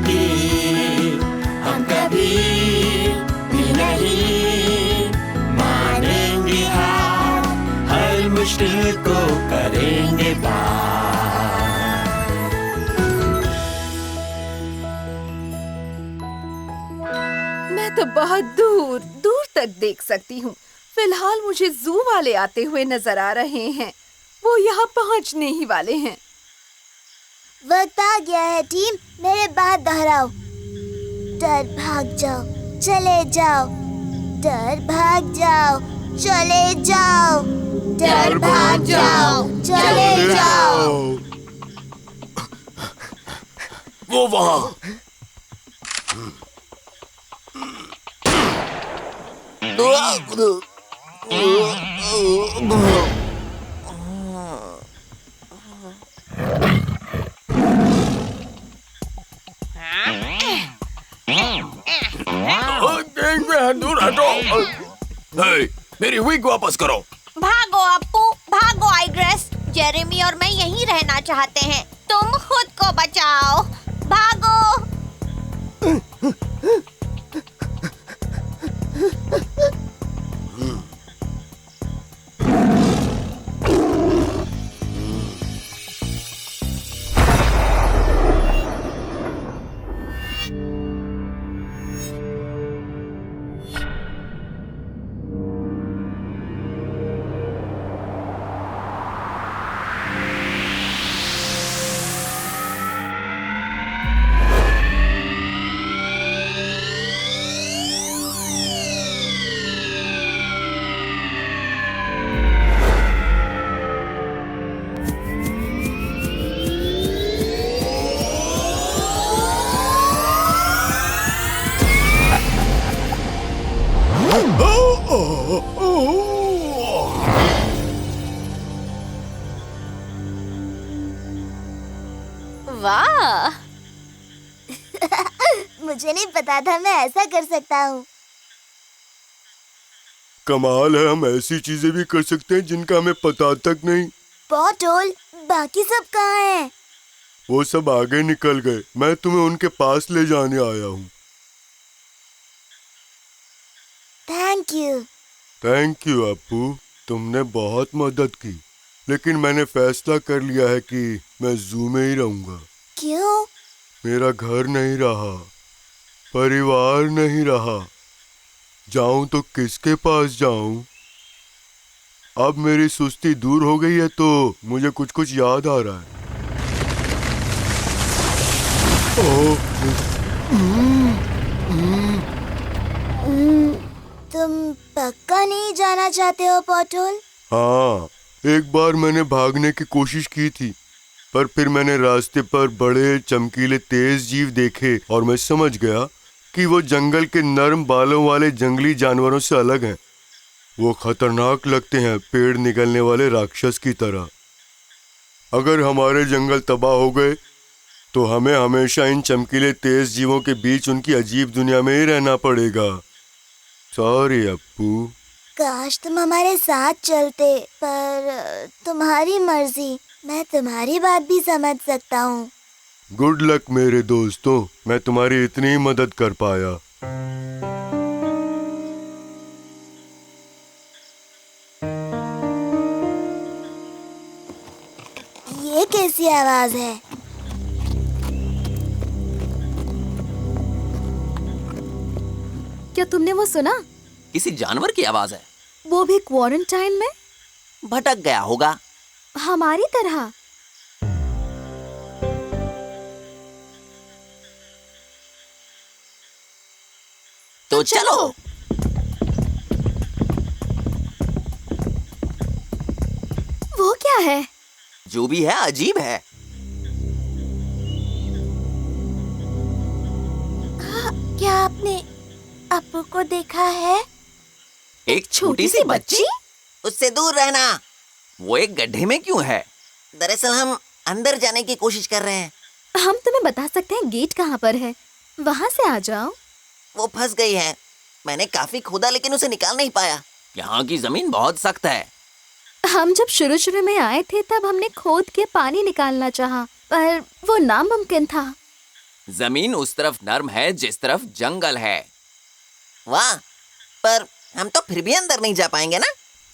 की हम कभी भी नहीं मानेंगे हार, हर मुश्किल को करेंगे पार। मैं तो बहुत दूर दूर तक देख सकती हूँ। फिलहाल मुझे जू वाले आते हुए नजर आ रहे हैं। वो यहाँ पहुँचने ही वाले हैं। वक्त आ गया है टीम, मेरे बात दोहराओ। डर भाग जाओ, चले जाओ। डर भाग जाओ, चले जाओ। डर भाग जाओ, चले जाओ। वो वहाँ। दूर हटो। मेरी विग वापस करो। भागो अप्पू, भागो आइग्रेस। जेरेमी और मैं यहीं रहना चाहते हैं। तुम खुद को बचाओ, भागो। वाह! मुझे नहीं पता था मैं ऐसा कर सकता हूँ। कमाल है, हम ऐसी चीजें भी कर सकते हैं जिनका हमें पता तक नहीं। पॉटोल, बाकी सब कहाँ हैं? वो सब आगे निकल गए। मैं तुम्हें उनके पास ले जाने आया हूँ। Thank you. Thank you Appu, तुमने बहुत मदद की। लेकिन मैंने फैसला कर लिया है कि मैं जू में ही रहूंगा। क्यों? मेरा घर नहीं रहा, परिवार नहीं रहा। जाऊं तो किसके पास जाऊं? अब मेरी सुस्ती दूर हो गई है तो मुझे कुछ कुछ याद आ रहा है। तुम पक्का नहीं जाना चाहते हो पॉटोल? हाँ, एक बार मैंने भागने की कोशिश की थी, पर फिर मैंने रास्ते पर बड़े चमकीले तेज जीव देखे और मैं समझ गया कि वो जंगल के नर्म बालों वाले जंगली जानवरों से अलग हैं। वो खतरनाक लगते हैं, पेड़ निगलने वाले राक्षस की तरह। अगर हमारे जंगल तबाह हो गए तो हमें हमेशा इन चमकीले तेज जीवों के बीच उनकी अजीब दुनिया में ही रहना पड़ेगा। सॉरी अप्पू। काश तुम हमारे साथ चलते, पर तुम्हारी मर्जी। मैं तुम्हारी बात भी समझ सकता हूँ। गुड लक मेरे दोस्तों, मैं तुम्हारी इतनी ही मदद कर पाया। ये कैसी आवाज है? क्या तुमने वो सुना? किसी जानवर की आवाज है। वो भी क्वारंटाइन में? भटक गया होगा। हमारी तरह। तो चलो। वो क्या है? जो भी है अजीब है। क्या आपने अप्पू को देखा है? एक छोटी सी बच्ची? उससे दूर रहना। वो एक गड्ढे में क्यों है? दरअसल हम अंदर जाने की कोशिश कर रहे हैं। हम तुम्हें बता सकते हैं गेट कहाँ पर है। वहाँ से आ जाओ। वो फंस गई है। मैंने काफी खोदा लेकिन उसे निकाल नहीं पाया। यहाँ की जमीन बहुत सख्त है। हम जब शुरू में आए थे तब हमने खोद के पानी निकालना चाहा, पर वो नामुमकिन था। जमीन उस तरफ नर्म है जिस तरफ जंगल है। वाह, पर हम तो फिर भी अंदर नहीं जा पाएंगे ना।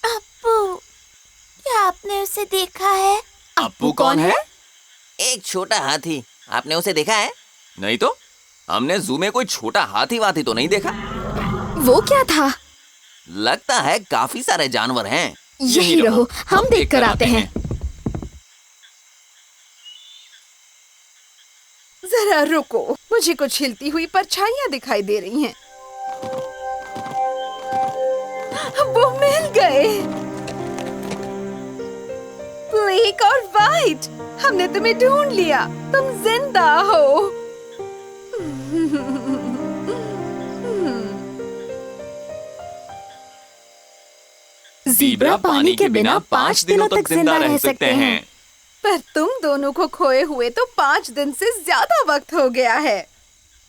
अप्पू, क्या आपने उसे देखा है? अप्पू कौन है? एक छोटा हाथी, आपने उसे देखा है? नहीं तो, हमने जू में कोई छोटा हाथी वाथी तो नहीं देखा। वो क्या था? लगता है काफी सारे जानवर हैं। यही रहो, हम देख कर आते हैं। जरा रुको, मुझे कुछ हिलती हुई परछाइयां दिखाई दे रही हैं। वो मिल गए। ब्लैक और व्हाइट, हमने तुम्हें ढूंढ लिया। तुम जिंदा हो। ज़ीब्रा पानी के बिना 5 दिनों तक जिंदा रह सकते हैं। पर तुम दोनों को खोए हुए तो 5 दिन से ज्यादा वक्त हो गया है।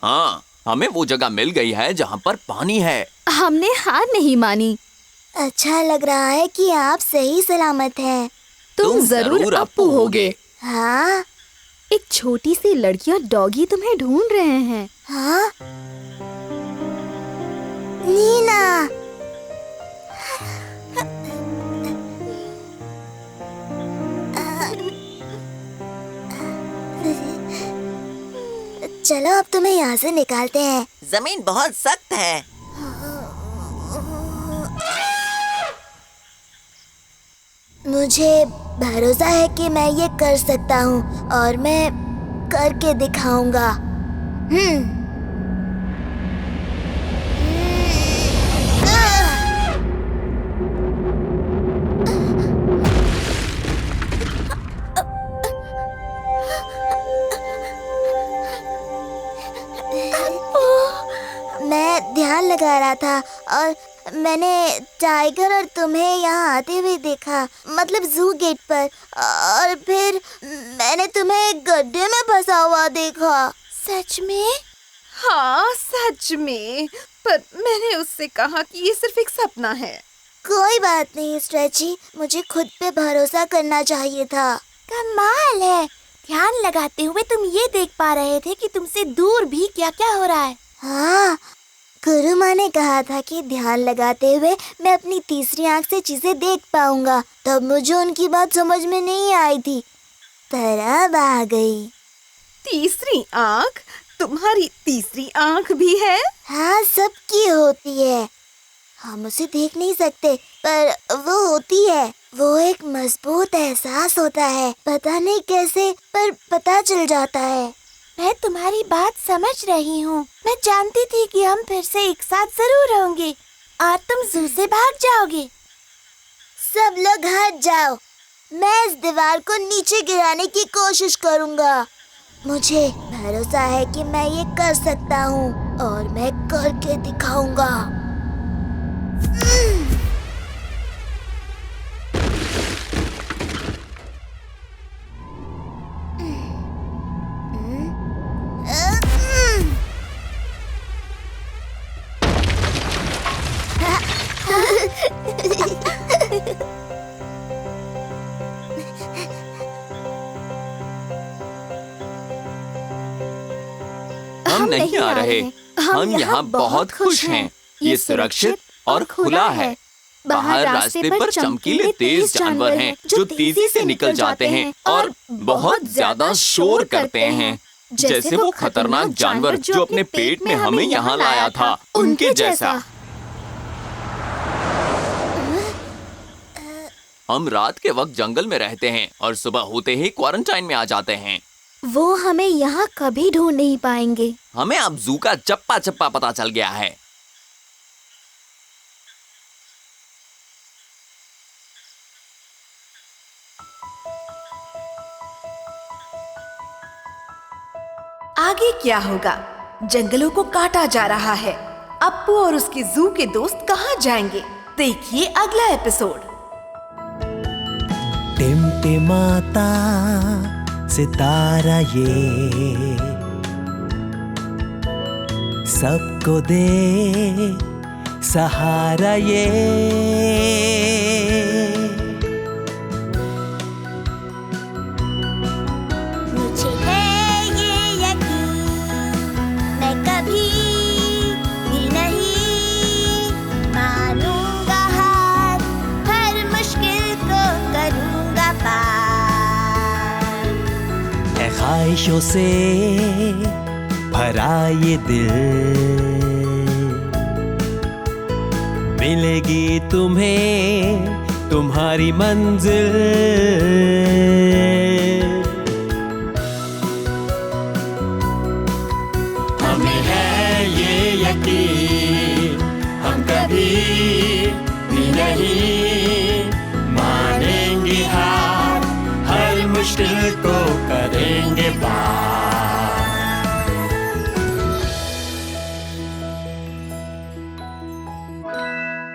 हाँ, हमें वो जगह मिल गई है जहाँ पर पानी है। हमने हार नहीं मानी। अच्छा लग रहा है कि आप सही सलामत हैं। तुम जरूर अप्पू होगे। हाँ एक छोटी सी लड़की और डॉगी तुम्हें ढूंढ रहे हैं। हाँ, नीना। चलो अब तुम्हें यहाँ से निकालते हैं। जमीन बहुत सख्त है। मुझे भरोसा है कि मैं ये कर सकता हूँ और मैं करके दिखाऊंगा। मैं ध्यान लगा रहा था और मैंने टाइगर और तुम्हें यहाँ आते हुए देखा, मतलब जू गेट पर, और फिर मैंने तुम्हें गड्ढे में फंसा हुआ देखा। सच में? हाँ सच में, पर मैंने उससे कहा कि ये सिर्फ एक सपना है। कोई बात नहीं स्ट्रेची, मुझे खुद पे भरोसा करना चाहिए था। कमाल है, ध्यान लगाते हुए तुम ये देख पा रहे थे कि तुमसे दूर भी क्या क्या हो रहा है। हाँ, गुरु माँ ने कहा था कि ध्यान लगाते हुए मैं अपनी तीसरी आंख से चीजें देख पाऊंगा। तब मुझे उनकी बात समझ में नहीं आई थी, पर अब आ गई। तीसरी आंख? तुम्हारी तीसरी आंख भी है? हाँ, सबकी होती है। हम उसे देख नहीं सकते, पर वो होती है। वो एक मजबूत एहसास होता है, पता नहीं कैसे, पर पता चल जाता है। मैं तुम्हारी बात समझ रही हूँ। मैं जानती थी कि हम फिर से एक साथ जरूर होंगे और तुम जू से भाग जाओगे। सब लोग हट जाओ, मैं इस दीवार को नीचे गिराने की कोशिश करूँगा। मुझे भरोसा है कि मैं ये कर सकता हूँ और मैं करके दिखाऊंगा। हम नहीं आ रहे, हम यहाँ बहुत खुश हैं। ये सुरक्षित और खुला है। बाहर रास्ते पर चमकीले तेज जानवर हैं जो तेजी से निकल जाते हैं और बहुत ज्यादा शोर करते हैं, जैसे वो खतरनाक जानवर जो अपने पेट में हमें यहाँ लाया था, उनके जैसा। हम रात के वक्त जंगल में रहते हैं और सुबह होते ही क्वारंटाइन में आ जाते हैं। वो हमें यहाँ कभी ढूंढ नहीं पाएंगे। हमें अब जू का चप्पा चप्पा पता चल गया है। आगे क्या होगा? जंगलों को काटा जा रहा है। अप्पू और उसके जू के दोस्त कहाँ जाएंगे? देखिए अगला एपिसोड। टिमटिमाता सितारा ये सबको दे सहारा ये। मुझे है ये यकीन ख्वाहिशों से भरा ये दिल, मिलेगी तुम्हें तुम्हारी मंजिल। हमें है ये यकीन, हम कभी भी नहीं मानेंगे हार, हर मुश्किल को करेंगे पार।